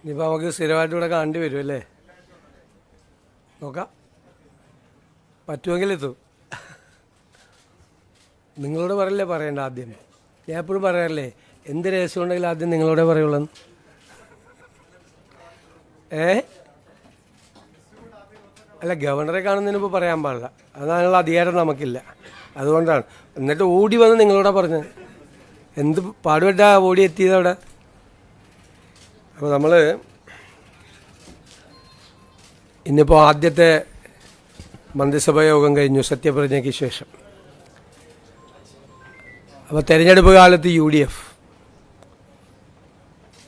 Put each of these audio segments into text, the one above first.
ഇനിയിപ്പോൾ നമുക്ക് സ്ഥിരമായിട്ട് ഇവിടെ കാണേണ്ടി വരും അല്ലേ? നോക്കാം, പറ്റുമെങ്കിൽ എത്തും. നിങ്ങളോട് പറയല്ലേ പറയണ്ട ആദ്യം. ഞാൻ എപ്പോഴും പറയാറില്ലേ, എന്ത് രഹസ്യം ഉണ്ടെങ്കിലും ആദ്യം നിങ്ങളോടെ പറയുള്ളൂ. അല്ല, ഗവർണറെ കാണുന്നതിന് മുമ്പ് പറയാൻ പാടില്ല, അതിനുള്ള അധികാരം നമുക്കില്ല. അതുകൊണ്ടാണ്. എന്നിട്ട് ഓടി വന്ന് നിങ്ങളോടാ പറഞ്ഞത്. എന്ത് പാടുപെട്ടാ ഓടി എത്തിയത് അവിടെ. അപ്പോൾ നമ്മൾ ഇന്നിപ്പോൾ ആദ്യത്തെ മന്ത്രിസഭാ യോഗം കഴിഞ്ഞു സത്യപ്രതിജ്ഞയ്ക്ക് ശേഷം. അപ്പോൾ തെരഞ്ഞെടുപ്പ് കാലത്ത് UDF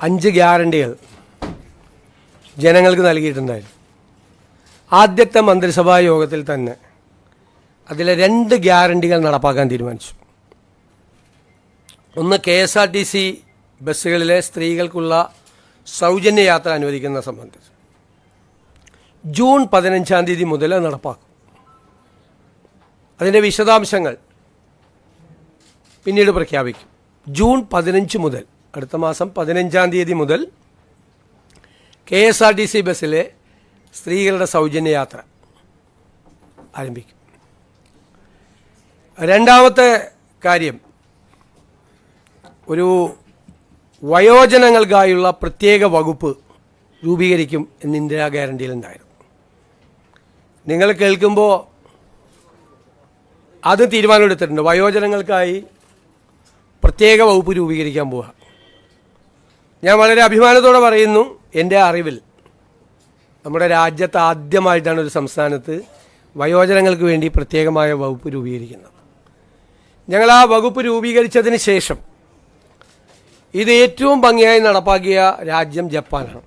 5 ഗ്യാരണ്ടികൾ ജനങ്ങൾക്ക് നൽകിയിട്ടുണ്ടായിരുന്നു. ആദ്യത്തെ മന്ത്രിസഭാ യോഗത്തിൽ തന്നെ അതിലെ 2 ഗ്യാരണ്ടികൾ നടപ്പാക്കാൻ തീരുമാനിച്ചു. ഒന്ന്, KSRTC ബസ്സുകളിലെ സ്ത്രീകൾക്കുള്ള സൗജന്യ യാത്ര അനുവദിക്കുന്ന സംബന്ധിച്ച് ജൂൺ 15-ാം തീയതി മുതൽ നടപ്പാക്കും. അതിൻ്റെ വിശദാംശങ്ങൾ പിന്നീട് പ്രഖ്യാപിക്കും. ജൂൺ 15 മുതൽ, അടുത്ത മാസം 15-ാം തീയതി മുതൽ KSRTC ബസ്സിലെ സ്ത്രീകളുടെ സൗജന്യ യാത്ര ആരംഭിക്കും. രണ്ടാമത്തെ കാര്യം, ഒരു വയോജനങ്ങൾക്കായുള്ള പ്രത്യേക വകുപ്പ് രൂപീകരിക്കും എന്ന് ഇന്ദിരാ ഗ്യാരണ്ടിയിലുണ്ടായിരുന്നു. നിങ്ങൾ കേൾക്കുമ്പോൾ അത് തീരുമാനമെടുത്തിട്ടുണ്ട്. വയോജനങ്ങൾക്കായി പ്രത്യേക വകുപ്പ് രൂപീകരിക്കാൻ പോവുക. ഞാൻ വളരെ അഭിമാനത്തോടെ പറയുന്നു, എൻ്റെ അറിവിൽ നമ്മുടെ രാജ്യത്ത് ആദ്യമായിട്ടാണ് ഒരു സംസ്ഥാനത്ത് വയോജനങ്ങൾക്ക് വേണ്ടി പ്രത്യേകമായ വകുപ്പ് രൂപീകരിക്കുന്നത്. ഞങ്ങൾ ആ വകുപ്പ് രൂപീകരിച്ചതിന് ശേഷം ഇത് ഏറ്റവും ഭംഗിയായി നടപ്പാക്കിയ രാജ്യം ജപ്പാനാണ്.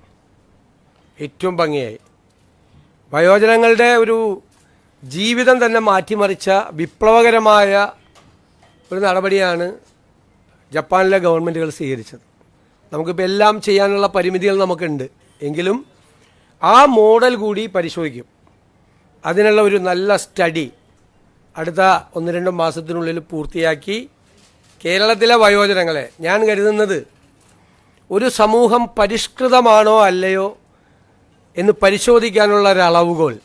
ഏറ്റവും ഭംഗിയായി വയോജനങ്ങളുടെ ഒരു ജീവിതം തന്നെ മാറ്റിമറിച്ച വിപ്ലവകരമായ ഒരു നടപടിയാണ് ജപ്പാനിലെ ഗവൺമെൻറ്റുകൾ സ്വീകരിച്ചത്. നമുക്കിപ്പോൾ എല്ലാം ചെയ്യാനുള്ള പരിമിതികൾ നമുക്കുണ്ട്, എങ്കിലും ആ മോഡൽ കൂടി പരിശോധിക്കും. അതിനുള്ള ഒരു നല്ല സ്റ്റഡി അടുത്ത 1-2 മാസത്തിനുള്ളിൽ പൂർത്തിയാക്കി കേരളത്തിലെ വയോജനങ്ങളെ, ഞാൻ കരുതുന്നത് ഒരു സമൂഹം പരിഷ്കൃതമാണോ അല്ലയോ എന്ന് പരിശോധിക്കാനുള്ള ഒരു അളവുകോൽ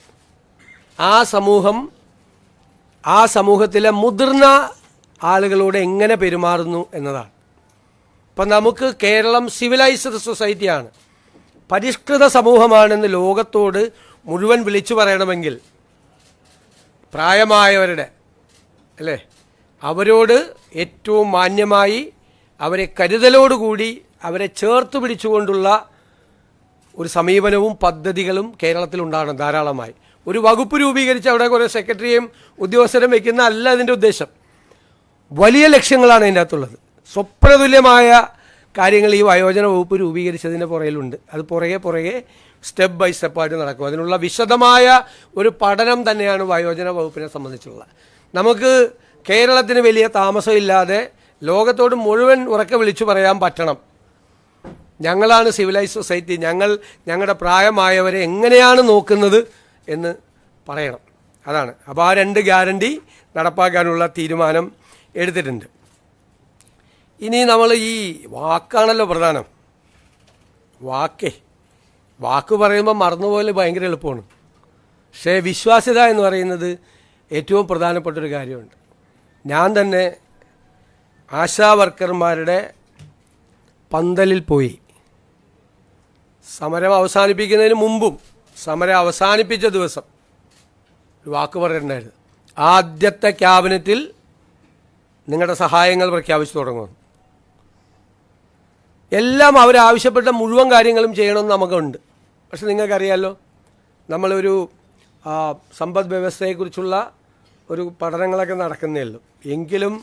ആ സമൂഹത്തിലെ മുതിർന്ന ആളുകളോട് എങ്ങനെ പെരുമാറുന്നു എന്നതാണ്. ഇപ്പം നമുക്ക് കേരളം സിവിലൈസ്ഡ് സൊസൈറ്റിയാണ്, പരിഷ്കൃത സമൂഹമാണെന്ന് ലോകത്തോട് മുഴുവൻ വിളിച്ചു പറയണമെങ്കിൽ പ്രായമായവരുടെ അല്ലേ, അവരോട് ഏറ്റവും മാന്യമായി, അവരെ കരുതലോടുകൂടി, അവരെ ചേർത്ത് പിടിച്ചുകൊണ്ടുള്ള ഒരു സമീപനവും പദ്ധതികളും കേരളത്തിലുണ്ടാകണം ധാരാളമായി. ഒരു വകുപ്പ് രൂപീകരിച്ച് അവിടെ കുറേ സെക്രട്ടറിയും ഉദ്യോഗസ്ഥരും വയ്ക്കുന്ന അല്ല അതിൻ്റെ ഉദ്ദേശം. വലിയ ലക്ഷ്യങ്ങളാണ് അതിൻ്റെ അകത്തുള്ളത്. സ്വപ്നതുല്യമായ കാര്യങ്ങൾ ഈ വയോജന വകുപ്പ് രൂപീകരിച്ചതിൻ്റെ പുറകിലുണ്ട്. അത് പുറകെ സ്റ്റെപ്പ് ബൈ സ്റ്റെപ്പായിട്ട് നടക്കും. അതിനുള്ള വിശദമായ ഒരു പഠനം തന്നെയാണ് വയോജന വകുപ്പിനെ സംബന്ധിച്ചുള്ള. നമുക്ക് കേരളത്തിന് വലിയ താമസമില്ലാതെ ലോകത്തോട് മുഴുവൻ ഉറക്കെ വിളിച്ചു പറയാൻ പറ്റണം, ഞങ്ങളാണ് സിവിലൈസ്ഡ് സൊസൈറ്റി, ഞങ്ങളുടെ പ്രായമായവരെ എങ്ങനെയാണ് നോക്കുന്നത് എന്ന് പറയണം. അതാണ്. അപ്പോൾ ആ 2 ഗ്യാരണ്ടി നടപ്പാക്കാനുള്ള തീരുമാനം എടുത്തിട്ടുണ്ട്. ഇനി നമ്മൾ ഈ വാക്കാണല്ലോ പ്രധാനം. വാക്ക് പറയുമ്പോൾ മറന്നുപോലെ ഭയങ്കര എളുപ്പമാണ്. പക്ഷേ വിശ്വാസ്യത എന്ന് പറയുന്നത് ഏറ്റവും പ്രധാനപ്പെട്ടൊരു കാര്യമുണ്ട്. ഞാൻ തന്നെ ആശാ വർക്കർമാരുടെ പന്തലിൽ പോയി സമരം അവസാനിപ്പിക്കുന്നതിന് മുമ്പും സമരം അവസാനിപ്പിച്ച ദിവസം ഒരു വാക്ക് പറഞ്ഞിട്ടുണ്ടായിരുന്നു. ആദ്യത്തെ ക്യാബിനറ്റിൽ നിങ്ങളുടെ സഹായങ്ങൾ പ്രഖ്യാപിച്ചു തുടങ്ങുന്നു. എല്ലാം അവരാവശ്യപ്പെട്ട മുഴുവൻ കാര്യങ്ങളും ചെയ്യണമെന്ന് നമുക്കുണ്ട്. പക്ഷെ നിങ്ങൾക്കറിയാമല്ലോ, നമ്മളൊരു സമ്പദ് വ്യവസ്ഥയെക്കുറിച്ചുള്ള ഒരു പഠനങ്ങളൊക്കെ നടക്കുന്നേ ഉള്ളൂ. എങ്കിലും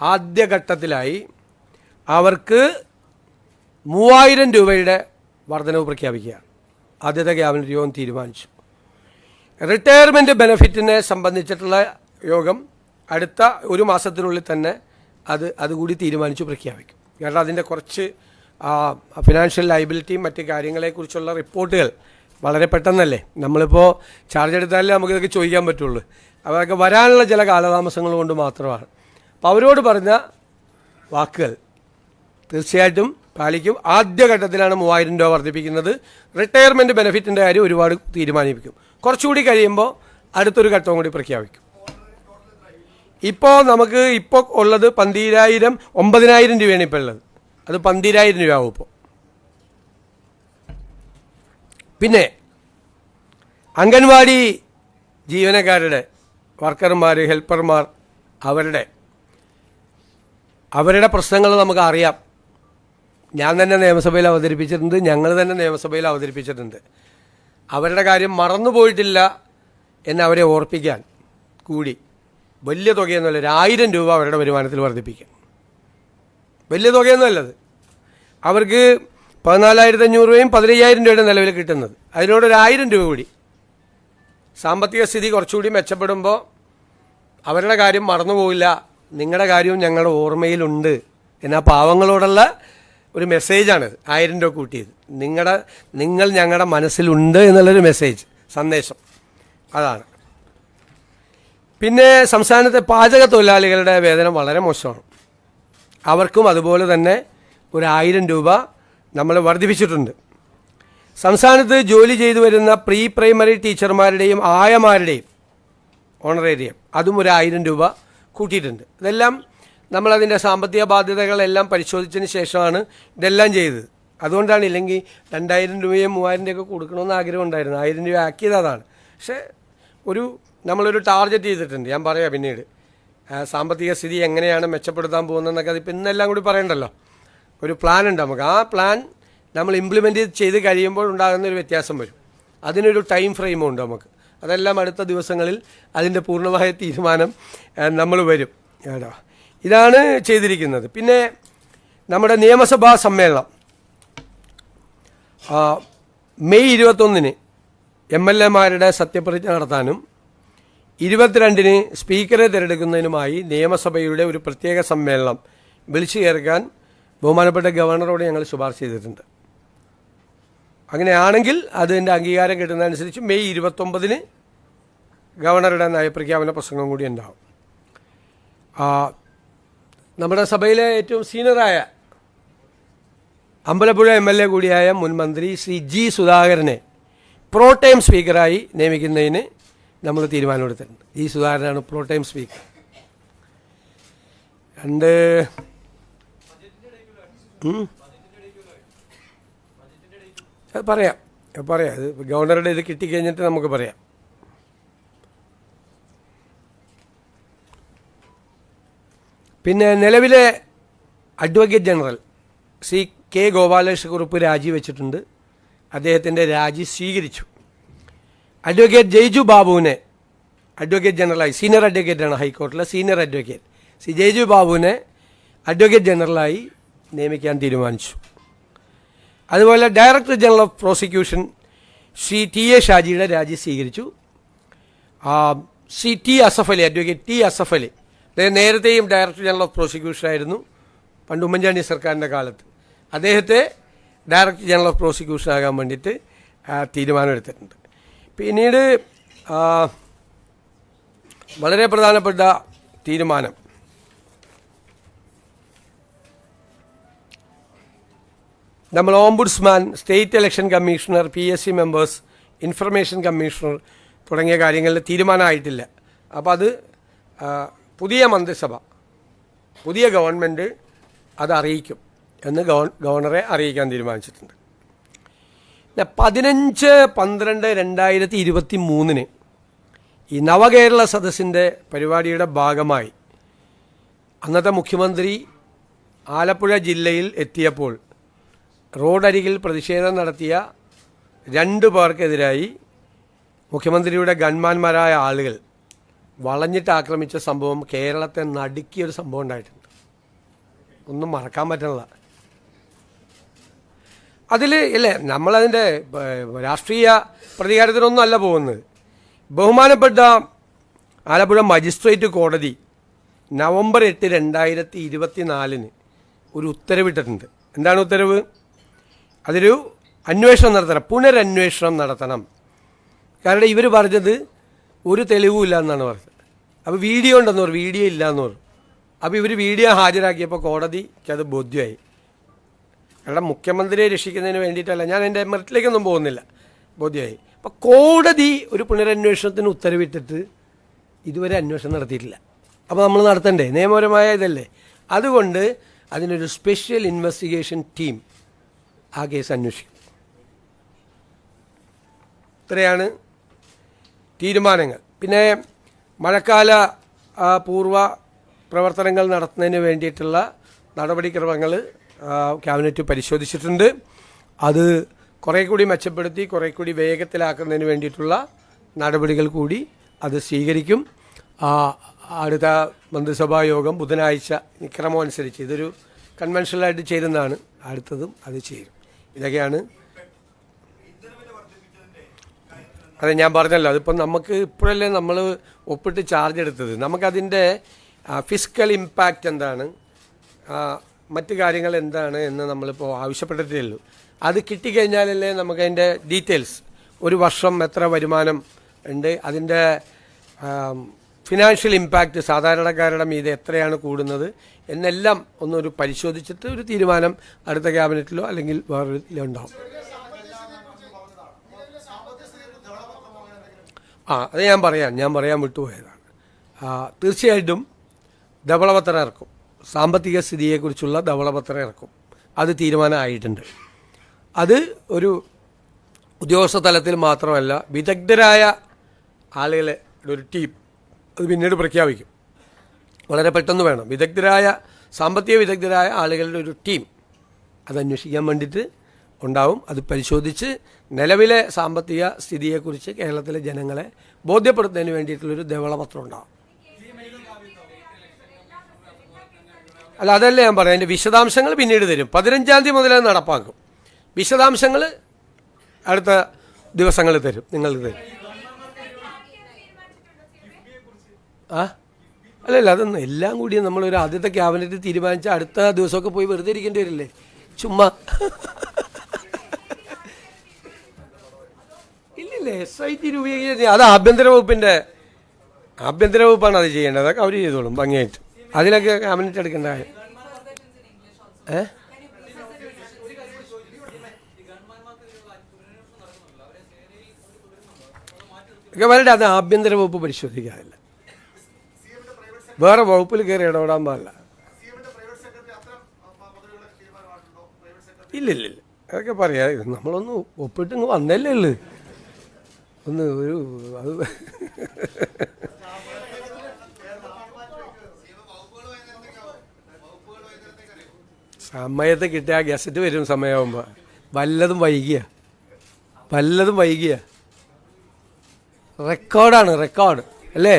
ആദ്യഘട്ടത്തിലായി അവർക്ക് 3000 രൂപയുടെ വർധനവ് പ്രഖ്യാപിക്കുകയാണ്. ആദ്യത്തെ ക്യാബിനറ്റ് യോഗം തീരുമാനിച്ചു. റിട്ടയർമെൻറ്റ് ബെനഫിറ്റിനെ സംബന്ധിച്ചിട്ടുള്ള യോഗം അടുത്ത 1 മാസത്തിനുള്ളിൽ തന്നെ അതുകൂടി തീരുമാനിച്ചു പ്രഖ്യാപിക്കും. കാരണം അതിൻ്റെ കുറച്ച് ഫിനാൻഷ്യൽ ലയബിലിറ്റിയും മറ്റ് കാര്യങ്ങളെക്കുറിച്ചുള്ള റിപ്പോർട്ടുകൾ വളരെ പെട്ടെന്നല്ലേ, നമ്മളിപ്പോൾ ചാർജ് എടുത്താലേ നമുക്കിതൊക്കെ ചോദിക്കാൻ പറ്റുള്ളൂ. അതൊക്കെ വരാനുള്ള ചില കാലതാമസങ്ങൾ കൊണ്ട് മാത്രമാണ്. അപ്പോൾ അവരോട് പറഞ്ഞ വാക്കുകൾ തീർച്ചയായിട്ടും പാലിക്കും. ആദ്യഘട്ടത്തിലാണ് 3000 രൂപ വർദ്ധിപ്പിക്കുന്നത്. റിട്ടയർമെൻറ്റ് ബെനിഫിറ്റിൻ്റെ കാര്യം ഒരുപാട് തീരുമാനിപ്പിക്കും. കുറച്ചുകൂടി കഴിയുമ്പോൾ അടുത്തൊരു ഘട്ടവും കൂടി പ്രഖ്യാപിക്കും. ഇപ്പോൾ നമുക്ക് ഇപ്പോൾ ഉള്ളത് 9,000 രൂപയാണ് ഇപ്പോൾ ഉള്ളത്. അത് 12,000 രൂപ ആവും ഇപ്പോൾ. പിന്നെ അംഗൻവാടി ജീവനക്കാരുടെ വർക്കർമാർ, ഹെൽപ്പർമാർ, അവരുടെ പ്രശ്നങ്ങൾ നമുക്ക് അറിയാം. ഞാൻ തന്നെ നിയമസഭയിൽ അവതരിപ്പിച്ചിട്ടുണ്ട്, ഞങ്ങൾ തന്നെ നിയമസഭയിൽ അവതരിപ്പിച്ചിട്ടുണ്ട്. അവരുടെ കാര്യം മറന്നുപോയിട്ടില്ല എന്ന് അവരെ ഓർപ്പിക്കാൻ കൂടി വലിയ തുകയൊന്നുമല്ല, 1,000 രൂപ അവരുടെ വരുമാനത്തിൽ വർദ്ധിപ്പിക്കും. വലിയ തുകയൊന്നുമല്ലത്. അവർക്ക് 14,500 രൂപയും 15,000 രൂപയുടെ നിലവിൽ കിട്ടുന്നത്. അതിനോടൊരു 1,000 രൂപ കൂടി. സാമ്പത്തിക സ്ഥിതി കുറച്ചുകൂടി മെച്ചപ്പെടുമ്പോൾ അവരുടെ കാര്യം മറന്നുപോയില്ല, നിങ്ങളുടെ കാര്യവും ഞങ്ങളുടെ ഓർമ്മയിലുണ്ട് എന്നാ പാവങ്ങളോടുള്ള ഒരു മെസ്സേജാണിത്. 1000 രൂപ കൂട്ടിയത് നിങ്ങൾ ഞങ്ങളുടെ മനസ്സിലുണ്ട് എന്നുള്ളൊരു മെസ്സേജ്, സന്ദേശം അതാണ്. പിന്നെ സംസ്ഥാനത്തെ പാചക തൊഴിലാളികളുടെ വേതനം വളരെ മോശമാണ്. അവർക്കും അതുപോലെ തന്നെ ഒരു 1000 രൂപ നമ്മൾ വർദ്ധിപ്പിച്ചിട്ടുണ്ട്. സംസ്ഥാനത്ത് ജോലി ചെയ്തു വരുന്ന പ്രീ പ്രൈമറി ടീച്ചർമാരുടെയും ആയമാരുടെയും ഓണറേറിയം അതും ഒരു 1000 രൂപ കൂട്ടിയിട്ടുണ്ട്. ഇതെല്ലാം നമ്മളതിൻ്റെ സാമ്പത്തിക ബാധ്യതകളെല്ലാം പരിശോധിച്ചതിന് ശേഷമാണ് ഇതെല്ലാം ചെയ്തത്. അതുകൊണ്ടാണ്, ഇല്ലെങ്കിൽ 2,000 രൂപയും 3,000 രൂപയൊക്കെ കൊടുക്കണമെന്ന് ആഗ്രഹം ഉണ്ടായിരുന്നു. 1000 രൂപ ആക്കിയത് അതാണ്. പക്ഷേ നമ്മളൊരു ടാർഗറ്റ് ചെയ്തിട്ടുണ്ട്. ഞാൻ പറയാം പിന്നീട് സാമ്പത്തിക സ്ഥിതി എങ്ങനെയാണ് മെച്ചപ്പെടുത്താൻ പോകുന്നതെന്നൊക്കെ. അതിപ്പോൾ ഇന്നെല്ലാം കൂടി പറയണ്ടല്ലോ. ഒരു പ്ലാൻ ഉണ്ട് നമുക്ക്. ആ പ്ലാൻ നമ്മൾ ഇംപ്ലിമെൻ്റ് ചെയ്ത് കഴിയുമ്പോൾ ഉണ്ടാകുന്ന ഒരു വ്യത്യാസം വരും. അതിനൊരു ടൈം ഫ്രെയിമും ഉണ്ട് നമുക്ക്. അതെല്ലാം അടുത്ത ദിവസങ്ങളിൽ അതിൻ്റെ പൂർണ്ണമായ തീരുമാനം നമ്മൾ വരും കേട്ടോ. ഇതാണ് ചെയ്തിരിക്കുന്നത്. പിന്നെ നമ്മുടെ നിയമസഭാ സമ്മേളനം മെയ് 21 MLA-മാരുടെ സത്യപ്രതിജ്ഞ നടത്താനും 22 സ്പീക്കറെ തിരഞ്ഞെടുക്കുന്നതിനുമായി നിയമസഭയുടെ ഒരു പ്രത്യേക സമ്മേളനം വിളിച്ചു ചേർക്കാൻ ബഹുമാനപ്പെട്ട ഗവർണറോട് ഞങ്ങൾ ശുപാർശ ചെയ്തിട്ടുണ്ട്. അങ്ങനെയാണെങ്കിൽ അതിൻ്റെ അംഗീകാരം കിട്ടുന്നതനുസരിച്ച് മെയ് 29 ഗവർണറുടെ നയപ്രഖ്യാപന പ്രസംഗം കൂടി ഉണ്ടാവും. നമ്മുടെ സഭയിലെ ഏറ്റവും സീനിയറായ അമ്പലപ്പുഴ MLA കൂടിയായ മുൻ മന്ത്രി ശ്രീ G. സുധാകരനെ പ്രോടൈം സ്പീക്കറായി നിയമിക്കുന്നതിന് നമ്മൾ തീരുമാനമെടുത്തിട്ടുണ്ട്. G. സുധാകരനാണ് പ്രോടൈം സ്പീക്കർ. പറയാം ഇത് ഗവർണറുടെ ഇത് കിട്ടിക്കഴിഞ്ഞിട്ട് നമുക്ക് പറയാം. പിന്നെ നിലവിലെ advocate general Shri K. Gopalakrishna Kurup രാജിവെച്ചിട്ടുണ്ട്. അദ്ദേഹത്തിൻ്റെ രാജി സ്വീകരിച്ചു. അഡ്വക്കേറ്റ് ജയ്ജു ബാബുവിനെ അഡ്വക്കേറ്റ് ജനറലായി, സീനിയർ അഡ്വക്കേറ്റാണ് ഹൈക്കോടതിയിലെ സീനിയർ അഡ്വക്കേറ്റ് ശ്രീ ജയ്ജു ബാബുവിനെ അഡ്വക്കേറ്റ് ജനറലായി നിയമിക്കാൻ തീരുമാനിച്ചു. അതുപോലെ director general of prosecution Shri TA ഷാജിയുടെ രാജി സ്വീകരിച്ചു. Shri T. Asaf Ali, advocate T. Asaf Ali, അദ്ദേഹം നേരത്തെയും ഡയറക്ടർ ജനറൽ ഓഫ് പ്രോസിക്യൂഷൻ ആയിരുന്നു പണ്ട് ഉമ്മൻചാണ്ടി സർക്കാരിൻ്റെ കാലത്ത്. അദ്ദേഹത്തെ ഡയറക്ടർ ജനറൽ ഓഫ് പ്രോസിക്യൂഷൻ ആകാൻ വേണ്ടിയിട്ട് തീരുമാനമെടുത്തിട്ടുണ്ട്. പിന്നീട് വളരെ പ്രധാനപ്പെട്ട തീരുമാനം നമ്മൾ ombudsman, state election commissioner, PSC members, information commissioner തുടങ്ങിയ കാര്യങ്ങളിൽ തീരുമാനമായിട്ടില്ല. അപ്പോൾ അത് പുതിയ മന്ത്രിസഭ, പുതിയ ഗവൺമെൻറ് അത് അറിയിക്കും എന്ന് ഗവർണറെ അറിയിക്കാൻ തീരുമാനിച്ചിട്ടുണ്ട്. 15/12/2023 ഈ നവകേരള സദസ്സിൻ്റെ പരിപാടിയുടെ ഭാഗമായി അന്നത്തെ മുഖ്യമന്ത്രി ആലപ്പുഴ ജില്ലയിൽ എത്തിയപ്പോൾ റോഡരികിൽ പ്രതിഷേധം നടത്തിയ 2 പേർക്കെതിരായി മുഖ്യമന്ത്രിയുടെ ഗൺമാന്മാരായ ആളുകൾ വളഞ്ഞിട്ട് ആക്രമിച്ച സംഭവം കേരളത്തെ നടുക്കിയൊരു സംഭവം ഉണ്ടായിട്ടുണ്ട്. ഒന്നും മറക്കാൻ പറ്റുന്നില്ല. അതിൽ ഇല്ലേ, നമ്മളതിൻ്റെ രാഷ്ട്രീയ പ്രതികാരത്തിനൊന്നും അല്ല പോകുന്നത്. ബഹുമാനപ്പെട്ട ആലപ്പുഴ മജിസ്ട്രേറ്റ് കോടതി നവംബർ 8, 2024 ഒരു ഉത്തരവിട്ടിട്ടുണ്ട്. എന്താണ് ഉത്തരവ്? അതൊരു അന്വേഷണം നടത്തണം, പുനരന്വേഷണം നടത്തണം. കാരണം ഇവർ പറഞ്ഞത് ഒരു തെളിവും ഇല്ല എന്നാണ് പറഞ്ഞത്. അപ്പോൾ വീഡിയോ ഉണ്ടെന്ന് പറഞ്ഞു, വീഡിയോ ഇല്ല എന്ന് പറഞ്ഞു. അപ്പോൾ ഇവർ വീഡിയോ ഹാജരാക്കിയപ്പോൾ കോടതിക്ക് അത് ബോധ്യമായി. കാരണം മുഖ്യമന്ത്രിയെ രക്ഷിക്കുന്നതിന് വേണ്ടിയിട്ടല്ല, ഞാൻ എൻ്റെ മെറിറ്റിലേക്കൊന്നും പോകുന്നില്ല, ബോധ്യമായി. അപ്പോൾ കോടതി ഒരു പുനരന്വേഷണത്തിന് ഉത്തരവിട്ടിട്ട് ഇതുവരെ അന്വേഷണം നടത്തിയിട്ടില്ല. അപ്പോൾ നമ്മൾ നടത്തണ്ടേ? നിയമപരമായ ഇതല്ലേ. അതുകൊണ്ട് അതിനൊരു സ്പെഷ്യൽ ഇൻവെസ്റ്റിഗേഷൻ ടീം ആ കേസ് അന്വേഷിക്കും. ഇത്രയാണ് തീരുമാനങ്ങൾ. പിന്നെ മഴക്കാല പൂർവ്വ പ്രവർത്തനങ്ങൾ നടത്തുന്നതിന് വേണ്ടിയിട്ടുള്ള നടപടിക്രമങ്ങൾ ക്യാബിനറ്റ് പരിശോധിച്ചിട്ടുണ്ട്. അത് കുറേ കൂടി മെച്ചപ്പെടുത്തി കുറേ കൂടി വേഗത്തിലാക്കുന്നതിന് വേണ്ടിയിട്ടുള്ള നടപടികൾ കൂടി അത് സ്വീകരിക്കും. അടുത്ത മന്ത്രിസഭാ യോഗം ബുധനാഴ്ച ക്രമം അനുസരിച്ച്, ഇതൊരു കൺവെൻഷനലായിട്ട് ചേരുന്നതാണ്, അടുത്തതും അത് ചേരും. ഇതൊക്കെയാണ്. അതെ, ഞാൻ പറഞ്ഞല്ലോ, അതിപ്പം നമുക്ക് ഇപ്പോഴല്ലേ നമ്മൾ ഒപ്പിട്ട് ചാർജ് എടുത്തത്. നമുക്കതിൻ്റെ ഫിസിക്കൽ ഇമ്പാക്റ്റ് എന്താണ്, മറ്റ് കാര്യങ്ങൾ എന്താണ് എന്ന് നമ്മളിപ്പോൾ ആവശ്യപ്പെട്ടിട്ടേ ഉള്ളൂ. അത് കിട്ടിക്കഴിഞ്ഞാലല്ലേ നമുക്കതിൻ്റെ ഡീറ്റെയിൽസ്, ഒരു വർഷം എത്ര വരുമാനം ഉണ്ട്, അതിൻ്റെ ഫിനാൻഷ്യൽ ഇമ്പാക്റ്റ് സാധാരണക്കാരുടെ മീതെ എത്രയാണ് കൂടുന്നത് എന്നെല്ലാം ഒന്നൊരു പരിശോധിച്ചിട്ട് ഒരു തീരുമാനം അടുത്ത ക്യാബിനറ്റിലോ അല്ലെങ്കിൽ വേറൊരു ഉണ്ടാവും. അത് ഞാൻ പറയാൻ വിട്ടുപോയതാണ്. തീർച്ചയായിട്ടും ധവളപത്രം ഇറക്കും, സാമ്പത്തിക സ്ഥിതിയെക്കുറിച്ചുള്ള ധവളപത്രം ഇറക്കും. അത് തീരുമാനമായിട്ടുണ്ട്. അത് ഒരു ഉദ്യോഗസ്ഥ തലത്തിൽ മാത്രമല്ല, വിദഗ്ധരായ ആളുകളെ ഒരു ടീം അത് പിന്നീട് പ്രഖ്യാപിക്കും. വളരെ പെട്ടെന്ന് വേണം. സാമ്പത്തിക വിദഗ്ധരായ ആളുകളുടെ ഒരു ടീം അത് അന്വേഷിക്കാൻ വേണ്ടിയിട്ട് ഉണ്ടാവും. അത് പരിശോധിച്ച് നിലവിലെ സാമ്പത്തിക സ്ഥിതിയെക്കുറിച്ച് കേരളത്തിലെ ജനങ്ങളെ ബോധ്യപ്പെടുത്തുന്നതിന് വേണ്ടിയിട്ടുള്ളൊരു ധവളപത്രം ഉണ്ടാവും. അല്ല, അതല്ല ഞാൻ പറയാം. അതിൻ്റെ വിശദാംശങ്ങൾ പിന്നീട് തരും. 15-ാം തീയതി മുതൽ അത് നടപ്പാക്കും. വിശദാംശങ്ങൾ അടുത്ത ദിവസങ്ങളിൽ തരും, നിങ്ങൾക്ക് തരും. അല്ലല്ല, അതൊന്നും എല്ലാം കൂടി നമ്മളൊരു ആദ്യത്തെ ക്യാബിനറ്റ് തീരുമാനിച്ച അടുത്ത ദിവസമൊക്കെ പോയി വെറുതെ ഇരിക്കേണ്ടി വരില്ലേ, ചുമ്മാ. ഇല്ലില്ലേ, SIT രൂപീകരിച്ച് അത് ആഭ്യന്തര വകുപ്പാണ് അത് ചെയ്യേണ്ടത്. അതൊക്കെ അവർ ചെയ്തോളും ഭംഗിയായിട്ട്. അതിലൊക്കെ ക്യാബിനറ്റ് എടുക്കേണ്ട കാര്യം. ഗവൺമെൻറ് അത് ആഭ്യന്തര വകുപ്പ് പരിശോധിക്കാറില്ല, വേറെ വകുപ്പിൽ കയറി ഇടപെടാൻ പാടില്ല. ഇല്ലില്ല, അതൊക്കെ പറയാ. നമ്മളൊന്ന് ഒപ്പിട്ട് ഇങ്ങ് വന്നല്ലേ ഉള്ളു. ഒന്ന് ഒരു അത് സമയത്ത് കിട്ടിയ ഗസറ്റ് വരും സമയമാകുമ്പോൾ. വല്ലതും വൈകിയ റെക്കോർഡ് അല്ലേ?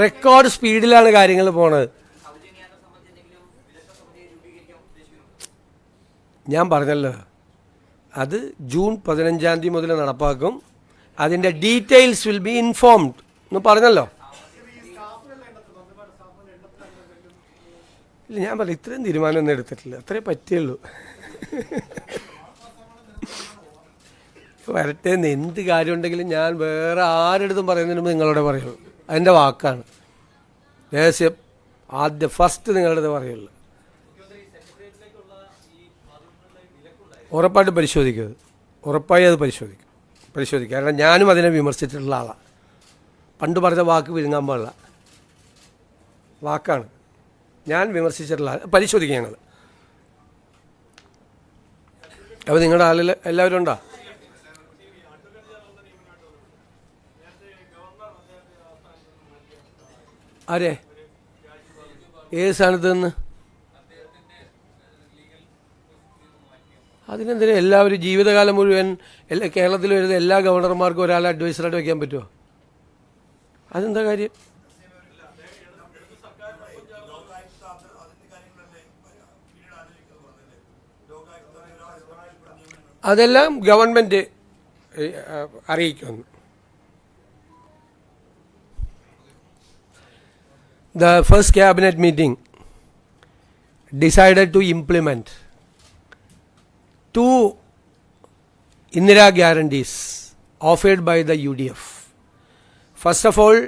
റെക്കോർഡ് സ്പീഡിലാണ് കാര്യങ്ങൾ പോണത്. ഞാൻ പറഞ്ഞല്ലോ, അത് ജൂൺ 15-ാം തീയതി മുതൽ നടപ്പാക്കും. അതിൻ്റെ ഡീറ്റെയിൽസ് വിൽ ബി ഇൻഫോംഡ് എന്ന് പറഞ്ഞല്ലോ. ഇല്ല, ഞാൻ പറഞ്ഞു ഇത്രയും തീരുമാനമൊന്നും എടുത്തിട്ടില്ല, അത്രേ പറ്റുള്ളൂ. വരട്ടെ, എന്ത് കാര്യമുണ്ടെങ്കിലും ഞാൻ വേറെ ആരെടുത്തും പറയുന്നതിന് മുമ്പ് നിങ്ങളോട് പറയുള്ളൂ. അതിൻ്റെ വാക്കാണ്, രഹസ്യം. ഫസ്റ്റ് നിങ്ങളുടെ പറയുള്ളൂ. ഉറപ്പായിട്ട് പരിശോധിക്കരുത്, ഉറപ്പായി അത് പരിശോധിക്കും. കാരണം ഞാനും അതിനെ വിമർശിച്ചിട്ടുള്ള ആളാണ്. പണ്ട് പറഞ്ഞ വാക്ക് വിഴുങ്ങാൻ പാടില്ല, വാക്കാണ്. ഞാൻ വിമർശിച്ചിട്ടുള്ള പരിശോധിക്കും ഞങ്ങൾ. അപ്പോൾ നിങ്ങളുടെ ആളിൽ എല്ലാവരും ഉണ്ടോ? ആരെ? ഏത് സ്ഥാനത്ത് നിന്ന്? അതിനെന്തിനാ എല്ലാവരും ജീവിതകാലം മുഴുവൻ കേരളത്തിൽ വരുന്ന എല്ലാ ഗവർണർമാർക്കും ഒരാളെ അഡ്വൈസറായിട്ട് വയ്ക്കാൻ പറ്റുമോ? അതെന്താ കാര്യം? അതെല്ലാം ഗവൺമെൻറ് അറിയിക്കുന്നു. The first cabinet meeting decided to implement 2 Indira guarantees offered by the UDF. First of all,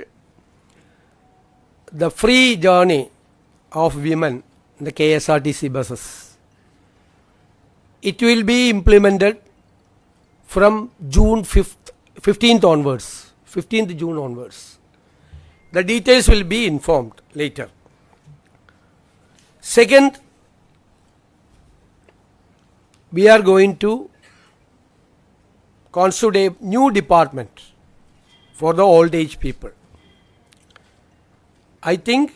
the free journey of women in the KSRTC buses. it will be implemented from June 15th onwards, 15th June onwards. The details will be informed later. Second, we are going to constitute a new department for the old age people. I think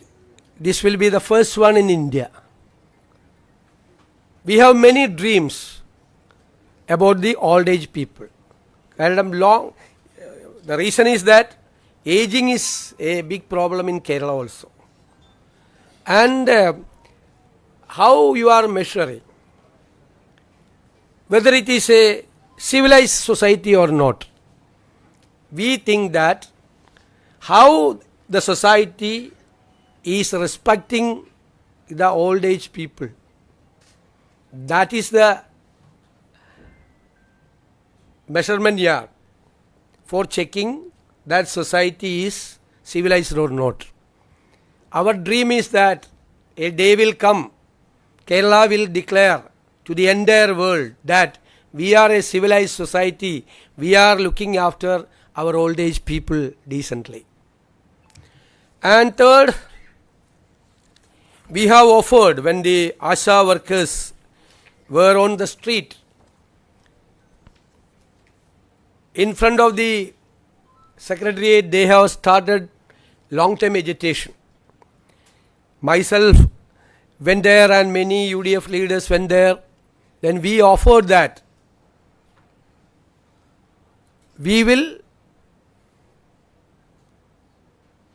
this will be the first one in India. We have many dreams about the old age people. The reason is that aging is a big problem in Kerala also. And how you are measuring whether it is a civilized society or not. We think that how the society is respecting the old age people, that is the measurement yard for checking that society is civilized or not. Our dream is that a day will come, Kerala will declare to the entire world that we are a civilized society, we are looking after our old age people decently. And third, we have offered, when the ASHA workers were on the street, in front of the secretariat, they have started long-term agitation. Myself went there and many UDF leaders went there. Then we offered that we will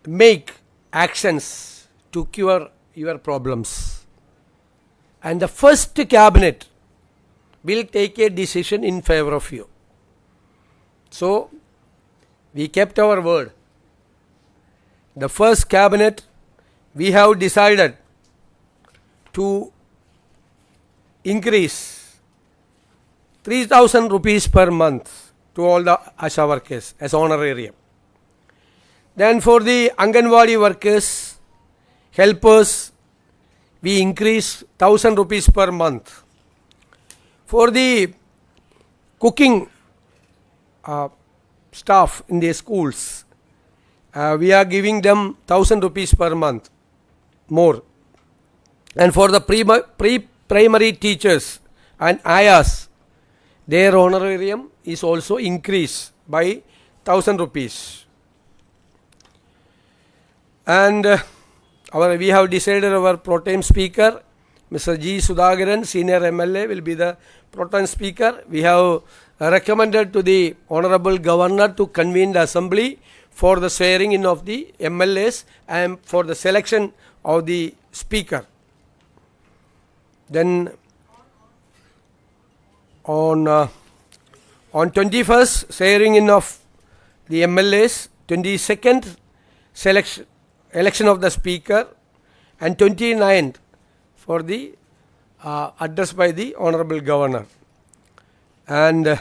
make actions to cure your problems. And the first cabinet will take a decision in favor of you. So, we kept our word. The first cabinet, we have decided to increase 3,000 rupees per month to all the ASHA workers as honorarium. Then for the Anganwadi workers, helpers, we increase 1,000 rupees per month. For the cooking staff in the schools, we are giving them 1,000 rupees per month more. And for the pre-primary teachers and ayahs, their honorarium is also increased by 1,000 rupees. And we have decided our pro tem speaker, Mr. G. Sudhakaran, senior MLA, will be the pro tem speaker. We have recommended to the Honorable Governor to convene the assembly for the swearing in of the MLAs and for the selection of the speaker. Then on 21st, swearing in of the MLAs, 22nd, election of the speaker, and 29th for the address by the Honorable Governor. And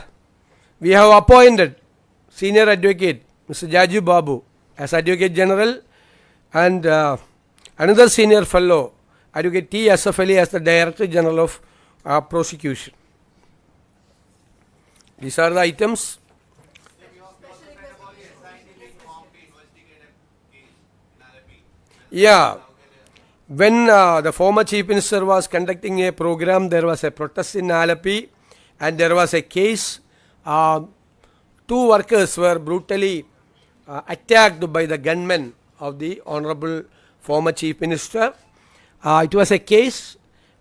we have appointed Senior Advocate Mr. Jaju Babu as Advocate General, and another senior fellow, Advocate T. Asaf Ali, as the Director General of Prosecution. These are the items. Yeah, when the former Chief Minister was conducting a program, there was a protest in Alleppey and there was a case. Two workers were brutally attacked by the gunmen of the Honorable former Chief Minister. It was a case,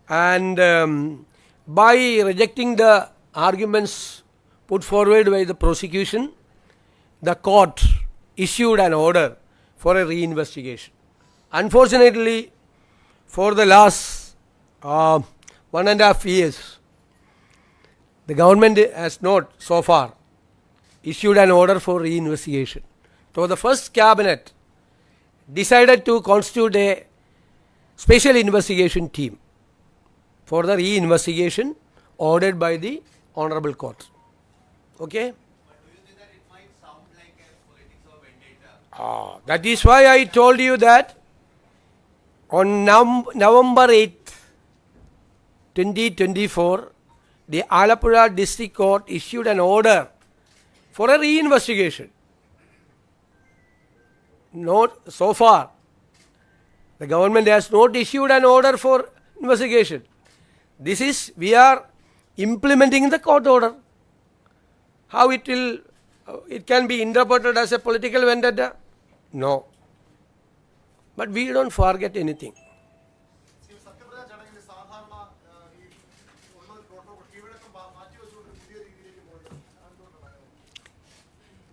and by rejecting the arguments put forward by the prosecution, the court issued an order for a reinvestigation. Unfortunately, for the last 1.5 years, the government has not so far issued an order for reinvestigation. So the first cabinet decided to constitute a special investigation team for the reinvestigation ordered by the Honorable Court. Okay? But do you think that it might sound like a politics of vendetta? That is why I told you that on November 8th, 2024, the Alappuzha District Court issued an order for a reinvestigation. Not so far. The government has not issued an order for investigation. This is, we are implementing the court order. How it will, it can be interpreted as a political vendetta? No. But we don't forget anything. സത്യപ്രതിജ്ഞ ചടങ്ങിൽ സാധാരണ ഈ ഉള്ള protocol കീഴ്വഴക്കം മാറ്റിവെച്ചുകൊണ്ട് പുതിയ രീതിയിലേക്ക് പോകുന്നത് എന്തുകൊണ്ടാണ്?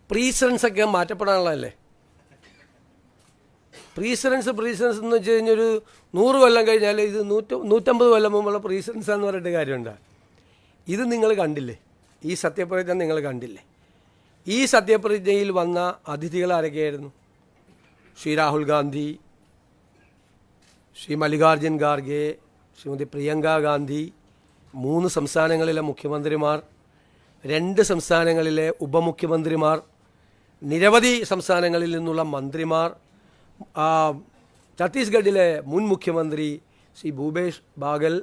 Precedence ഒക്കെ മാറ്റപ്പെടാനുള്ളതല്ലേ. പ്രീസിഡൻസ് എന്ന് വെച്ച് കഴിഞ്ഞാൽ ഒരു 100 കൊല്ലം കഴിഞ്ഞാൽ ഇത് 150 കൊല്ലം മുമ്പുള്ള പ്രീസിഡൻസ് എന്ന് പറഞ്ഞിട്ട് കാര്യമുണ്ട്. ഇത് നിങ്ങൾ കണ്ടില്ലേ, ഈ സത്യപ്രതിജ്ഞ നിങ്ങൾ കണ്ടില്ലേ. ഈ സത്യപ്രതിജ്ഞയിൽ വന്ന അതിഥികൾ ആരൊക്കെയായിരുന്നു? ശ്രീ രാഹുൽ ഗാന്ധി, ശ്രീ മല്ലികാർജുൻ ഖാർഗെ, ശ്രീമതി പ്രിയങ്ക ഗാന്ധി, 3 സംസ്ഥാനങ്ങളിലെ മുഖ്യമന്ത്രിമാർ, 2 സംസ്ഥാനങ്ങളിലെ ഉപമുഖ്യമന്ത്രിമാർ, നിരവധി സംസ്ഥാനങ്ങളിൽ നിന്നുള്ള മന്ത്രിമാർ, ഛത്തീസ്ഗഡിലെ മുൻ മുഖ്യമന്ത്രി ശ്രീ ഭൂപേഷ് ബാഗൽ.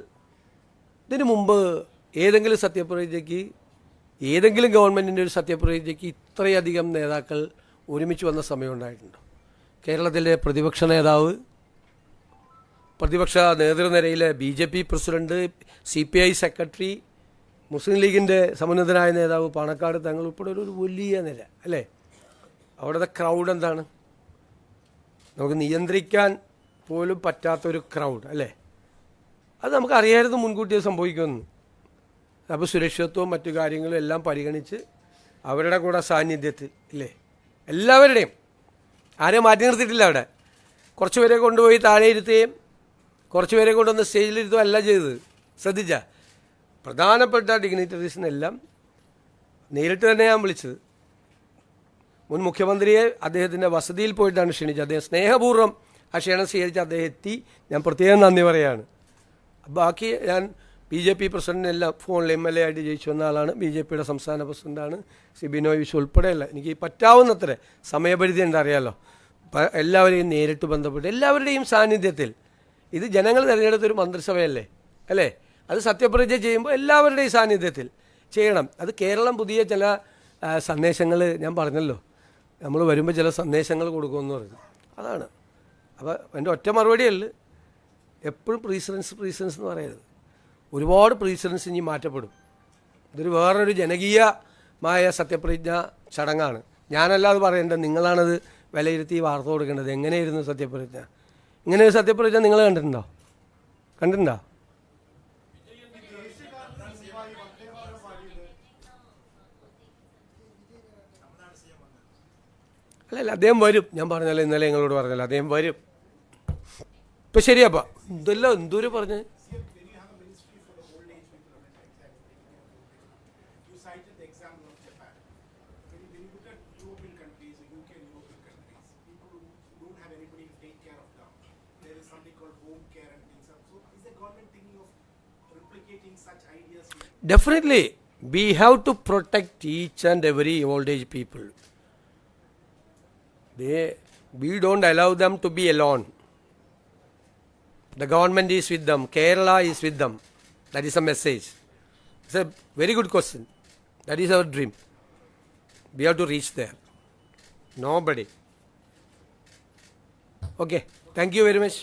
ഇതിനു മുമ്പ് ഏതെങ്കിലും സത്യപ്രതിജ്ഞയ്ക്ക്, ഏതെങ്കിലും ഗവൺമെൻറ്റിൻ്റെ ഒരു സത്യപ്രതിജ്ഞയ്ക്ക് ഇത്രയധികം നേതാക്കൾ ഒരുമിച്ച് വന്ന സമയം ഉണ്ടായിട്ടുണ്ടോ? കേരളത്തിലെ പ്രതിപക്ഷ നേതാവ്, പ്രതിപക്ഷ നേതൃനിരയിലെ BJP പ്രസിഡന്റ്, CPI സെക്രട്ടറി, മുസ്ലിം ലീഗിൻ്റെ സമുന്നതനായ നേതാവ് പാണക്കാട് തങ്ങൾ ഉൾപ്പെടെ ഒരു വലിയ നിര അല്ലേ. അവിടുത്തെ ക്രൗഡ് എന്താണ്? നമുക്ക് നിയന്ത്രിക്കാൻ പോലും പറ്റാത്തൊരു ക്രൗഡ് അല്ലേ. അത് നമുക്കറിയായിരുന്നു മുൻകൂട്ടി സംഭവിക്കുമെന്ന്. അപ്പോൾ സുരക്ഷിതത്വവും മറ്റു കാര്യങ്ങളും എല്ലാം പരിഗണിച്ച് അവരുടെ കൂടെ സാന്നിധ്യത്തിൽ ഇല്ലേ, എല്ലാവരുടെയും ആരെയും മാറ്റി നിർത്തിയിട്ടില്ല. അവിടെ കുറച്ച് പേരെ കൊണ്ടുപോയി താഴെ ഇരുത്തുകയും കുറച്ച് പേരെ കൊണ്ടുവന്ന് സ്റ്റേജിലിരുത്തുകയും അല്ല ചെയ്തത്. ശ്രദ്ധിച്ച പ്രധാനപ്പെട്ട ഡിഗ്നിറ്ററീസിനെല്ലാം നേരിട്ട് തന്നെ ഞാൻ വിളിച്ചത്. മുൻ മുഖ്യമന്ത്രിയെ അദ്ദേഹത്തിൻ്റെ വസതിയിൽ പോയിട്ടാണ് ക്ഷണിച്ചത്. അദ്ദേഹം സ്നേഹപൂർവ്വം ആ ക്ഷണം സ്വീകരിച്ച് അദ്ദേഹം എത്തി. ഞാൻ പ്രത്യേകം നന്ദി പറയുകയാണ്. ബാക്കി ഞാൻ BJP പ്രസിഡന്റിനെല്ലാം ഫോണിൽ MLA ആയിട്ട് ജയിച്ചു വന്ന ആളാണ്. BJPയുടെ സംസ്ഥാന പ്രസിഡന്റാണ് ശ്രീ ബിനോയ് വിശ്വം ഉൾപ്പെടെയല്ല. എനിക്ക് പറ്റാവുന്നത്ര സമയപരിധി ഉണ്ട്, അറിയാമല്ലോ. എല്ലാവരെയും നേരിട്ട് ബന്ധപ്പെട്ട് എല്ലാവരുടെയും സാന്നിധ്യത്തിൽ, ഇത് ജനങ്ങൾ തിരഞ്ഞെടുത്തൊരു മന്ത്രിസഭയല്ലേ അല്ലേ, അത് സത്യപ്രതിജ്ഞ ചെയ്യുമ്പോൾ എല്ലാവരുടെയും സാന്നിധ്യത്തിൽ ചെയ്യണം. അത് കേരളം പുതിയ ചില സന്ദേശങ്ങൾ ഞാൻ പറഞ്ഞല്ലോ, നമ്മൾ വരുമ്പോൾ ചില സന്ദേശങ്ങൾ കൊടുക്കുമെന്ന് പറഞ്ഞു. അതാണ്. അപ്പോൾ എൻ്റെ ഒറ്റ മറുപടിയല്ല, എപ്പോഴും പ്രീസിഡൻസ് എന്ന് പറയരുത്. ഒരുപാട് പ്രീസിഡൻസ് ഇനി മാറ്റപ്പെടും. ഇതൊരു വേറൊരു ജനകീയമായ സത്യപ്രതിജ്ഞ ചടങ്ങാണ്. ഞാനല്ലാതെ പറയേണ്ടത്, നിങ്ങളാണത് വിലയിരുത്തി വാർത്ത കൊടുക്കേണ്ടത്. എങ്ങനെയായിരുന്നു സത്യപ്രതിജ്ഞ? ഇങ്ങനെ ഒരു സത്യപ്രതിജ്ഞ നിങ്ങൾ കണ്ടിട്ടുണ്ടോ? അല്ലല്ല, അദ്ദേഹം വരും. ഞാൻ പറഞ്ഞല്ലോ, ഇന്നലെ നിങ്ങളോട് പറഞ്ഞല്ലോ, അദ്ദേഹം വരും. ഇപ്പം ശരിയപ്പാ, ഇതെല്ലാം എന്തോരം പറഞ്ഞ് Definitely, we have to protect each and every old age people. We don't allow them to be alone. The government is with them. Kerala is with them. That is a message. It's a very good question. That is our dream. We have to reach there. Nobody. Okay. Thank you very much.